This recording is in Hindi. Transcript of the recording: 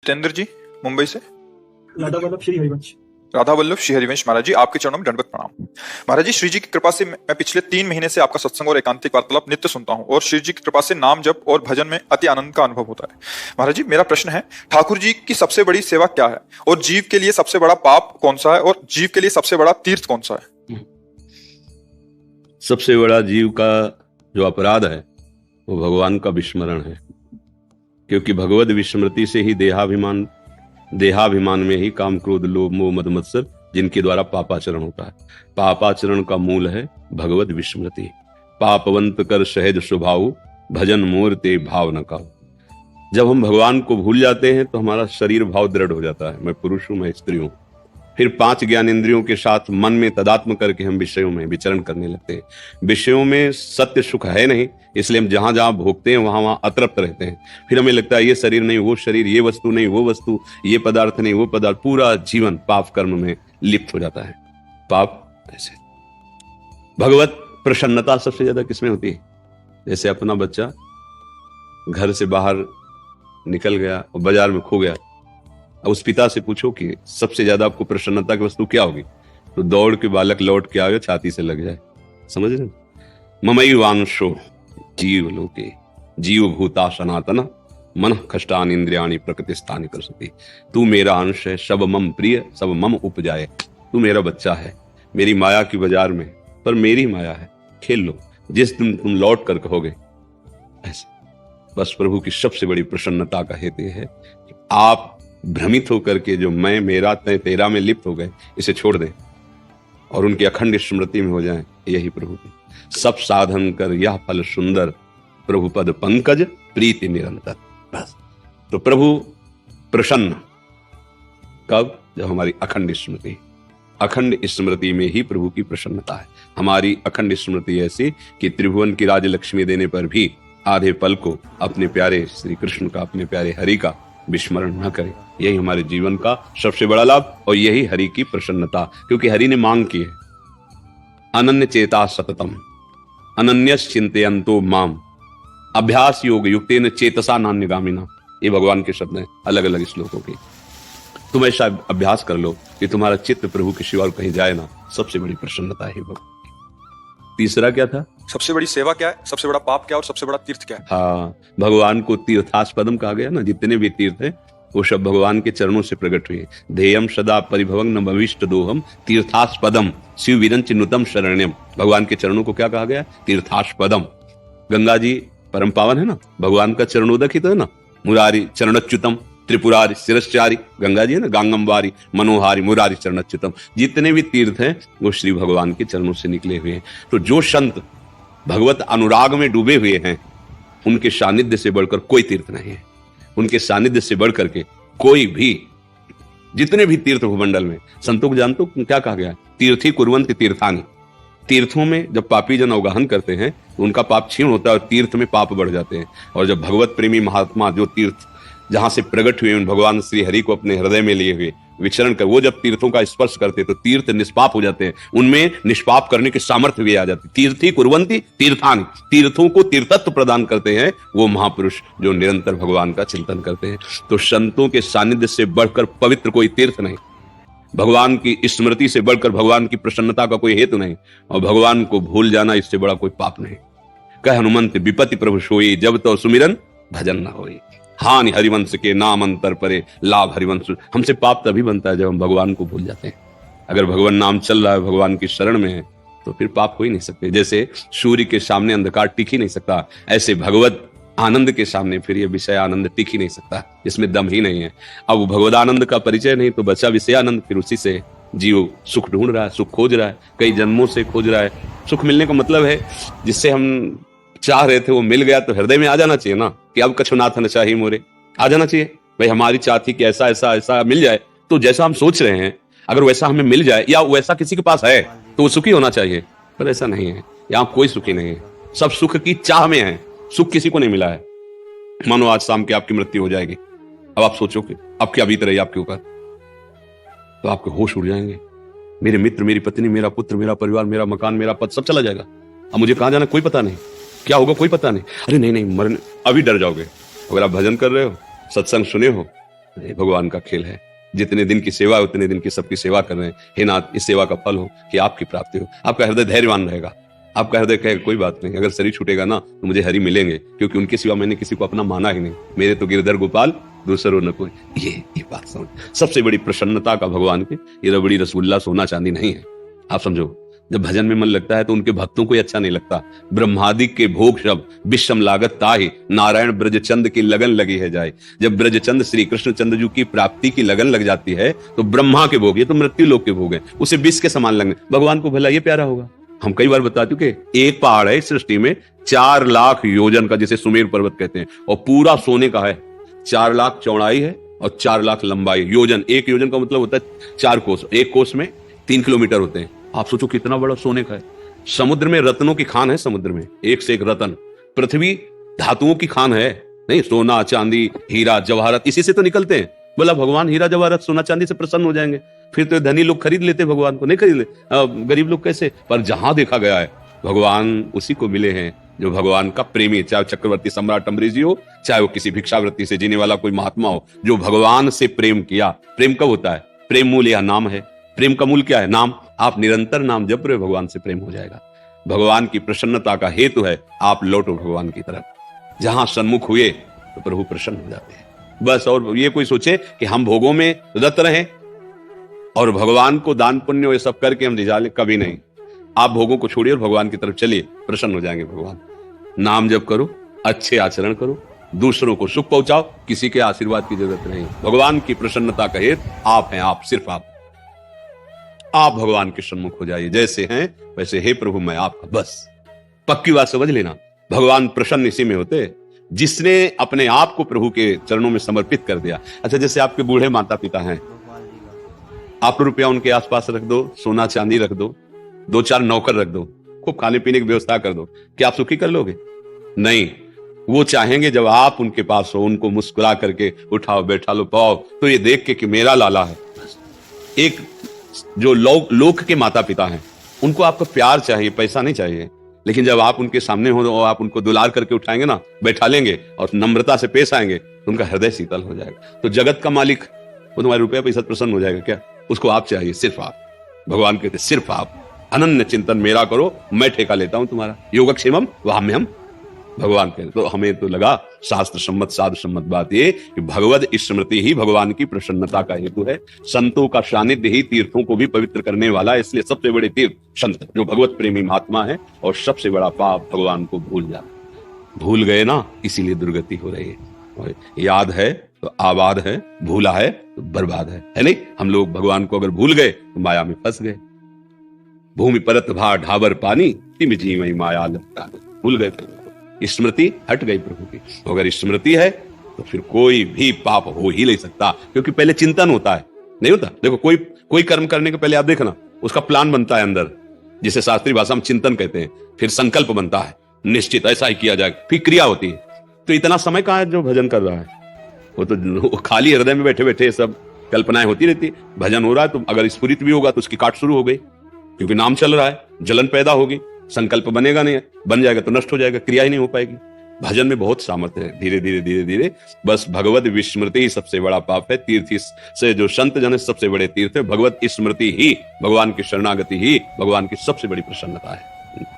जितेंद्र जी, मुंबई से। राधा वल्लभ श्री हरिवंश। राधा वल्लभ श्री हरिवंश महाराज जी, आपके चरणों में दंडवत प्रणाम। महाराज जी, श्री जी की कृपा से मैं पिछले 3 महीने से आपका सत्संग और एकांतिक वार्तालाप नित्य सुनता हूँ और श्री जी की कृपा से नाम जप और भजन में अति आनंद का अनुभव होता है। महाराज जी, मेरा प्रश्न है, ठाकुर जी की सबसे बड़ी सेवा क्या है और जीव के लिए सबसे बड़ा पाप कौन सा है और जीव के लिए सबसे बड़ा तीर्थ कौन सा है? सबसे बड़ा जीव का जो अपराध है वो भगवान का विस्मरण है, क्योंकि भगवद विस्मृति से ही देहाभिमान में ही काम क्रोध लोभ मोह मद मत्सर जिनके द्वारा पापाचरण होता है। पापाचरण का मूल है भगवद विस्मृति। पापवंत कर सहज स्वभाव भजन मूर्ते भाव न का। जब हम भगवान को भूल जाते हैं तो हमारा शरीर भाव दृढ़ हो जाता है, मैं पुरुष हूं, मैं स्त्री हूं। फिर 5 ज्ञानेंद्रियों के साथ मन में तदात्म करके हम विषयों में विचरण करने लगते हैं। विषयों में सत्य सुख है नहीं, इसलिए हम जहां जहां भोगते हैं वहां वहां अतृप्त रहते हैं। फिर हमें लगता है ये शरीर नहीं वो शरीर, ये वस्तु नहीं वो वस्तु, ये पदार्थ नहीं वो पदार्थ। पूरा जीवन पाप कर्म में लिप्त हो जाता है। पाप ऐसे भगवत प्रसन्नता सबसे ज्यादा किसमें होती है? जैसे अपना बच्चा घर से बाहर निकल गया और बाजार में खो गया, उस पिता से पूछो कि सबसे ज्यादा आपको प्रसन्नता की वस्तु क्या होगी, तो दौड़ के बालक लौट के आए छाती से लग जाए। समझ रहे? ममई वांशो जीव लोके जीव भूता सनातन मन कष्टान इंद्रियाणी प्रकृति स्थानी कर सकती। तू मेरा अंश है, सब मम प्रिय सब मम उपजाए। तू मेरा बच्चा है, मेरी माया की बाजार में, पर मेरी माया है, खेल लो जिस दिन तुम लौट कर कहोगे ऐसे। बस प्रभु की सबसे बड़ी प्रसन्नता का हेतु है कि आप भ्रमित होकर के जो मैं मेरा तय तेरा में लिप्त हो गए, इसे छोड़ दें और उनकी अखंड स्मृति में हो जाएं। यही प्रभु की सब साधन कर यह फल सुंदर प्रभु पद पंकज प्रीति निरंतर। बस तो प्रभु प्रसन्न कब? जब हमारी अखंड स्मृति, अखंड स्मृति में ही प्रभु की प्रसन्नता है। हमारी अखंड स्मृति ऐसी कि त्रिभुवन की राजलक्ष्मी देने पर भी आधे पल को अपने प्यारे श्री कृष्ण का, अपने प्यारे हरि का विस्मरण न करें। यही हमारे जीवन का सबसे बड़ा लाभ और यही हरि की प्रसन्नता, क्योंकि हरि ने मांग की है, अनन्य चेता सततम अनन्यस चिंतयन्तो माम अभ्यास योग युक्तेन चेतसा नान्यगामिना। ये भगवान के शब्द हैं अलग अलग श्लोकों के। तुम ऐसा अभ्यास कर लो कि तुम्हारा चित्त प्रभु के शिवा कहीं जाए ना। सबसे बड़ी प्रसन्नता है भगवान। तीसरा क्या था? सबसे बड़ी सेवा क्या है, सबसे बड़ा पाप क्या है और सबसे बड़ा तीर्थ क्या है? हाँ, भगवान को तीर्थास्पदम कहा गया ना। जितने भी तीर्थ हैं वो सब भगवान के चरणों से प्रकट हुए। ध्येयम सदा परिभवं न भविष्ट दोहम तीर्थास्पदम शिव विरंच नुतम शरण्यम। भगवान के चरणों को क्या कहा गया? तीर्थास्पदम। गंगा जी परम पावन है ना, भगवान का चरणोदक ही तो है ना। मुरारी चरणच्युतम त्रिपुरारी शिरश्चारी, गंगा जी है ना, गांगमवारी मनोहारी मुरारी चरणच्युतम। जितने भी तीर्थ हैं वो श्री भगवान के चरणों से निकले हुए हैं। तो जो संत भगवत अनुराग में डूबे हुए हैं उनके सानिध्य से बढ़कर कोई तीर्थ नहीं है। उनके सानिध्य से बढ़कर के कोई भी, जितने भी तीर्थ भूमंडल में, संतों को जानते हो क्या कहा गया? तीर्थी कुर्वन्ति तीर्थानि। तीर्थों में जब पापी जन अवगाहन करते हैं तो उनका पाप क्षीण होता है और तीर्थ में पाप बढ़ जाते हैं। और जब भगवत प्रेमी महात्मा जो तीर्थ जहां से प्रकट हुए उन भगवान श्री हरि को अपने हृदय में लिए हुए विचरण कर, वो जब तीर्थों का स्पर्श करते तो तीर्थ निष्पाप हो जाते हैं। उनमें निष्पाप करने की सामर्थ्य भी आ जाती। तीर्थी कुर्वन्ति तीर्थानि, तीर्थों को तीर्थत्व प्रदान करते हैं वो महापुरुष जो निरंतर भगवान का चिंतन करते हैं। तो संतों के सानिध्य से बढ़कर पवित्र कोई तीर्थ नहीं, भगवान की स्मृति से बढ़कर भगवान की प्रसन्नता का कोई हेतु नहीं, और भगवान को भूल जाना इससे बड़ा कोई पाप नहीं। कह हनुमंत विपत्ति प्रभु सोई जब तो सुमिरन भजन न होई। हानि हरिवंश के नाम अंतर परे लाभ हरिवंश। हमसे पाप तभी बनता है जब हम भगवान को भूल जाते हैं। अगर भगवान नाम चल रहा है, भगवान की शरण में है, तो फिर पाप हो ही नहीं सकते। जैसे सूर्य के सामने अंधकार टिक ही नहीं सकता, ऐसे भगवत आनंद के सामने फिर ये विषय आनंद टिक ही नहीं सकता, इसमें दम ही नहीं है। अब भगवत आनंद का परिचय नहीं तो बचा विषय आनंद, फिर उसी से जीव सुख ढूंढ रहा है, सुख खोज रहा है, कई जन्मों से खोज रहा है। सुख मिलने का मतलब है जिससे हम चाह रहे थे वो मिल गया तो हृदय में आ जाना चाहिए ना, कि अब कछुनाथ न चाही मोरे, आ जाना चाहिए। भाई हमारी चाह थी कि ऐसा ऐसा ऐसा मिल जाए, तो जैसा हम सोच रहे हैं अगर वैसा हमें मिल जाए या वैसा किसी के पास है तो वो सुखी होना चाहिए, पर ऐसा नहीं है। यहाँ कोई सुखी नहीं है, सब सुख की चाह में है, सुख किसी को नहीं मिला है। मानो आज शाम की आपकी मृत्यु हो जाएगी, अब आप सोचो कि अब क्या बीत रही है आपके ऊपर, तो आपके होश उड़ जाएंगे। मेरे मित्र, मेरी पत्नी, मेरा पुत्र, मेरा परिवार, मेरा मकान, मेरा पद सब चला जाएगा। अब मुझे कहां जाना कोई पता नहीं, क्या होगा कोई पता नहीं। अरे नहीं नहीं, मरने अभी डर जाओगे। अगर आप भजन कर रहे हो, सत्संग सुने हो, ये भगवान का खेल है। जितने दिन की सेवा है उतने दिन की सबकी सेवा कर रहे हैं। हे नाथ, इस सेवा का फल हो कि आपकी प्राप्ति हो। आपका हृदय धैर्यवान रहेगा, आपका हृदय कहेगा कोई बात नहीं, अगर शरीर छूटेगा ना तो मुझे हरि मिलेंगे, क्योंकि उनके सिवा मैंने किसी को अपना माना ही नहीं। मेरे तो गिरधर गोपाल दूसरो न कोई। ये बात समझ। सबसे बड़ी प्रसन्नता का भगवान की ये रबड़ी रसगुल्ला सोना चांदी नहीं है। आप समझो, जब भजन में मन लगता है तो उनके भक्तों को अच्छा नहीं लगता। ब्रह्मादि के भोग शब विषम लागत ताहि, नारायण ब्रजचंद की लगन लगी है जाए। जब ब्रजचंद श्री कृष्ण चंद्र जी की प्राप्ति की लगन लग जाती है तो ब्रह्मा के भोग, ये तो मृत्यु लोक के भोग है, उसे विष के समान लगने। भगवान को भला ये प्यारा होगा? हम कई बार बता चुके, एक पहाड़ है इस सृष्टि में 4 लाख योजन का, जिसे सुमेर पर्वत कहते हैं, और पूरा सोने का है। 4 लाख चौड़ाई है और 4 लाख लंबाई। योजन, एक योजन का मतलब होता है 4 कोस, एक कोस में 3 किलोमीटर होते हैं। आप सोचो कितना बड़ा सोने का है। समुद्र में रत्नों की खान है, समुद्र में एक से एक रत्न। पृथ्वी धातुओं की खान है, नहीं, सोना चांदी हीरा जवाहरत इसी से तो निकलते हैं। बोला भगवान हीरा जवाहरत सोना चांदी से प्रसन्न हो जाएंगे, फिर तो धनी लोग खरीद लेते भगवान को, नहीं खरीद ले गरीब लोग कैसे? पर जहां देखा गया है भगवान उसी को मिले हैं जो भगवान का प्रेमी, चाहे चक्रवर्ती सम्राट अम्बरीश जी हो, चाहे वो किसी भिक्षावृत्ति से जीने वाला कोई महात्मा हो, जो भगवान से प्रेम किया। प्रेम कब होता है? प्रेम मूल यह नाम है। प्रेम का मूल क्या है? नाम। आप निरंतर नाम जप रहे, भगवान से प्रेम हो जाएगा। भगवान की प्रसन्नता का हेतु है आप लौटो भगवान की तरफ। जहां सन्मुख हुए तो प्रभु प्रसन्न हो जाते हैं, बस। और ये कोई सोचे कि हम भोगों में रत रहें और भगवान को दान पुण्य ये सब करके हम रिझा लें, कभी नहीं। आप भोगों को छोड़िए और भगवान की तरफ चलिए, प्रसन्न हो जाएंगे भगवान। नाम जप करो, अच्छे आचरण करो, दूसरों को सुख पहुंचाओ, किसी के आशीर्वाद की जरूरत नहीं। भगवान की प्रसन्नता का हेतु आप हैं, आप, सिर्फ आप भगवान के सम्मुख हो जाइए। जैसे हैं वैसे, हे प्रभु मैं आपका, बस। पक्की बात समझ लेना, भगवान प्रसन्न इसी में होते जिसने अपने आप को प्रभु के चरणों में समर्पित कर दिया। अच्छा, जैसे आपके बूढ़े माता पिता हैं, आप रुपया उनके आसपास रख दो, सोना चांदी रख दो, 2-4 नौकर रख दो, खूब खाने पीने की व्यवस्था कर दो, क्या आप सुखी कर लोगे? नहीं। वो चाहेंगे जब आप उनके पास हो, उनको मुस्कुरा करके उठाओ, बैठा लो, पाओ, तो ये देख के कि मेरा लाला है। एक जो लोक के माता पिता हैं, उनको आपका प्यार चाहिए, पैसा नहीं चाहिए। लेकिन जब आप उनके सामने हो और आप उनको दुलार करके उठाएंगे ना, बैठा लेंगे और नम्रता से पेश आएंगे, तो उनका हृदय शीतल हो जाएगा। तो जगत का मालिक वो तुम्हारे रुपया पैसा प्रसन्न हो जाएगा क्या? उसको आप चाहिए, सिर्फ आप। भगवान कहते सिर्फ आप, अनन्य चिंतन मेरा करो, मैं ठेका लेता हूं तुम्हारा। योगक्षेमम वहाम्यहम्, भगवान कहते। तो हमें तो लगा शास्त्र सम्मत साधु सम्मत बात ये कि भगवद स्मृति ही भगवान की प्रसन्नता का हेतु है। संतों का सानिध्य ही तीर्थों को भी पवित्र करने वाला है। इसलिए सबसे बड़े तीर्थ संत जो भगवत प्रेमी महात्मा है, और सबसे बड़ा पाप भगवान को भूल जाना। भूल गए ना, इसीलिए दुर्गति हो रही है। और याद है तो आबाद है, भूला है तो बर्बाद है नहीं? हम लोग भगवान को अगर भूल गए तो माया में फंस गए। भूमि परत भा ढाबर पानी, तिम जी मई माया लगता, भूल गए। स्मृति हट गई प्रभु की। तो अगर स्मृति है तो फिर कोई भी पाप हो ही नहीं सकता, क्योंकि पहले चिंतन होता है, नहीं होता? देखो, कोई कर्म करने के पहले आप देखना, उसका प्लान बनता है अंदर, जिसे शास्त्रीय भाषा में चिंतन कहते हैं। फिर संकल्प बनता है, निश्चित ऐसा ही किया जाए, फिर क्रिया होती है। तो इतना समय कहाँ है जो भजन कर रहा है? वो तो खाली हृदय में बैठे बैठे सब कल्पनाएं होती रहती। भजन हो रहा है तो अगर स्फुरित भी होगा तो उसकी काट शुरू हो गई, क्योंकि नाम चल रहा है, जलन पैदा होगी, संकल्प बनेगा नहीं, बन जाएगा तो नष्ट हो जाएगा, क्रिया ही नहीं हो पाएगी। भजन में बहुत सामर्थ्य है। धीरे धीरे धीरे धीरे बस भगवत विस्मृति ही सबसे बड़ा पाप है। तीर्थ से जो संत जन है सबसे बड़े तीर्थ है। भगवत स्मृति ही, भगवान की शरणागति ही भगवान की सबसे बड़ी प्रसन्नता है।